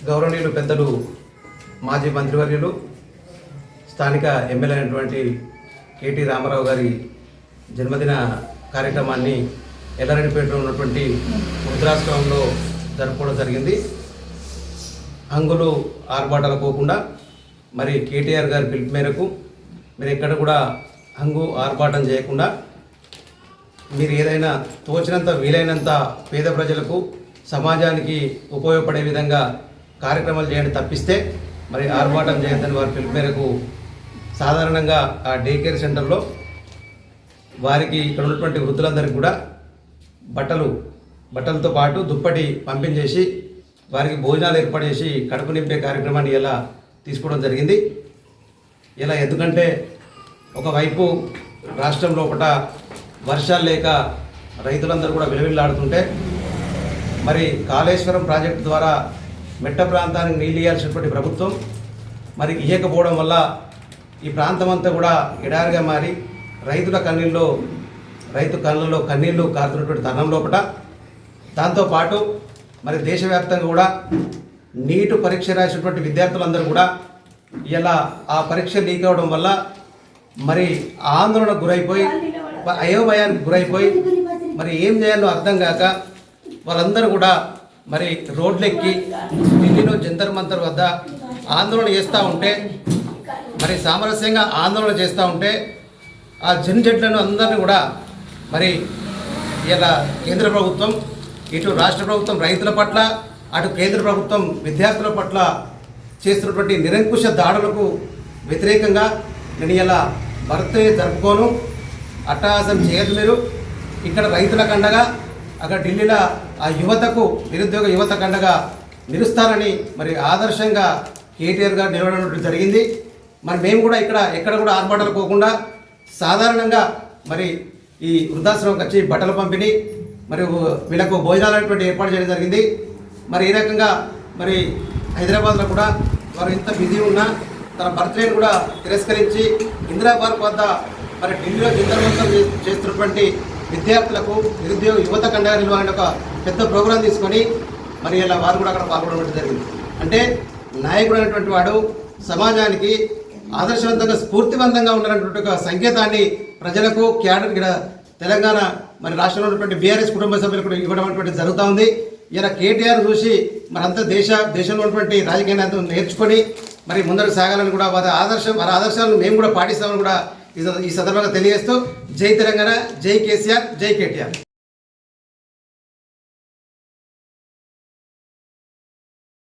గౌరవనీయులు పెద్దలు మాజీ మంత్రివర్యులు స్థానిక ఎమ్మెల్యే అయినటువంటి కేటీ రామారావు గారి జన్మదిన కార్యక్రమాన్ని ఎల్లారెడ్డిపేటలో ఉన్నటువంటి వృద్ధాశ్రమంలో జరుపుకోవడం జరిగింది. హంగులు ఆర్భాటాలు పోకుండా మరి కేటీఆర్ గారి పిలుపు మేరకు మీరు ఎక్కడ కూడా హంగు ఆర్భాటం చేయకుండా మీరు ఏదైనా తోచినంత వీలైనంత పేద ప్రజలకు సమాజానికి ఉపయోగపడే విధంగా కార్యక్రమాలు చేయండి తప్పిస్తే మరి ఆర్భాటం చేయొద్దని వారి పిలుపు మేరకు సాధారణంగా ఆ డే కేర్ సెంటర్లో వారికి ఇక్కడ ఉన్నటువంటి వృద్ధులందరికీ కూడా బట్టలతో పాటు దుప్పటి పంపించేసి వారికి భోజనాలు ఏర్పాటు చేసి కడుపు నింపే కార్యక్రమాన్ని ఇలా తీసుకోవడం జరిగింది. ఇలా ఎందుకంటే ఒకవైపు రాష్ట్రం లోపల వర్షాలు లేక రైతులందరూ కూడా విలవిల్లాడుతుంటే మరి కాళేశ్వరం ప్రాజెక్టు ద్వారా మెట్ట ప్రాంతానికి నీళ్ళు ఇవ్వాల్సినటువంటి ప్రభుత్వం మరి ఇయ్యకపోవడం వల్ల ఈ ప్రాంతం అంతా కూడా ఎడారిగా మారి రైతు కళ్ళల్లో కన్నీళ్లు కారుతున్నటువంటి తరుణం లోపల దాంతోపాటు మరి దేశవ్యాప్తంగా కూడా నీటు పరీక్ష రాసినటువంటి విద్యార్థులందరూ కూడా ఇలా ఆ పరీక్ష లీక్ అవ్వడం వల్ల మరి ఆందోళనకు గురైపోయి అయోమయానికి గురైపోయి మరి ఏం చేయాలో అర్థం కాక వాళ్ళందరూ కూడా మరి రోడ్లెక్కి ఢిల్లీలో జంతర్ మంతర్ వద్ద ఆందోళన చేస్తూ ఉంటే మరి సామరస్యంగా ఆందోళన చేస్తూ ఉంటే ఆ జడ్లను అందరినీ కూడా మరి ఇలా కేంద్ర ప్రభుత్వం ఇటు రాష్ట్ర ప్రభుత్వం రైతుల పట్ల అటు కేంద్ర ప్రభుత్వం విద్యార్థుల పట్ల చేస్తున్నటువంటి నిరంకుశ దాడులకు వ్యతిరేకంగా నేను ఇలా బర్త్డే జరుపుకోను, అట్టహాసం చేయదు, మీరు ఇక్కడ రైతులకు అండగా అక్కడ ఢిల్లీలో ఆ యువతకు నిరుద్యోగ యువతకు అండగా నిలుస్తారని మరి ఆదర్శంగా కేటీఆర్ గారు నిలవడం జరిగింది. మరి మేము కూడా ఎక్కడ కూడా ఆర్భాటాలు పోకుండా సాధారణంగా మరి ఈ వృద్ధాశ్రమంకి వచ్చి బట్టల పంపిణీ మరి వీళ్ళకు భోజనాలు అనేటువంటి ఏర్పాటు చేయడం జరిగింది. మరి ఈ రకంగా మరి హైదరాబాద్లో కూడా వారు ఇంత బిజీ ఉన్నా తన బర్త్డేని కూడా తిరస్కరించి ఇందిరా పార్క్ వద్ద మరి ఢిల్లీలో చింతనవంతం చేస్తున్నటువంటి విద్యార్థులకు నిరుద్యోగ యువత కండగా నిలవాలని ఒక పెద్ద ప్రోగ్రాం తీసుకొని మరి ఇలా వారు కూడా అక్కడ పాల్గొనడం జరిగింది. అంటే నాయకుడు అనేటువంటి వాడు సమాజానికి ఆదర్శవంతంగా స్ఫూర్తివంతంగా ఉన్నటువంటి ఒక సంకేతాన్ని ప్రజలకు క్యాడర్ తెలంగాణ మరి రాష్ట్రంలో ఉన్నటువంటి బీఆర్ఎస్ కుటుంబ సభ్యులకు ఇవ్వడం అనేటువంటి జరుగుతూ ఉంది. ఇలా కేటీఆర్ చూసి మరంతా దేశంలో ఉన్నటువంటి రాజకీయ నాయకులను నేర్చుకొని మరి ముందరకు సాగాలని కూడా వారి ఆదర్శాలను మేము కూడా పాటిస్తామని కూడా ఈ సందర్భంగా తెలియజేస్తూ జై తెలంగాణ, జై కేసీఆర్, జై కేటీఆర్.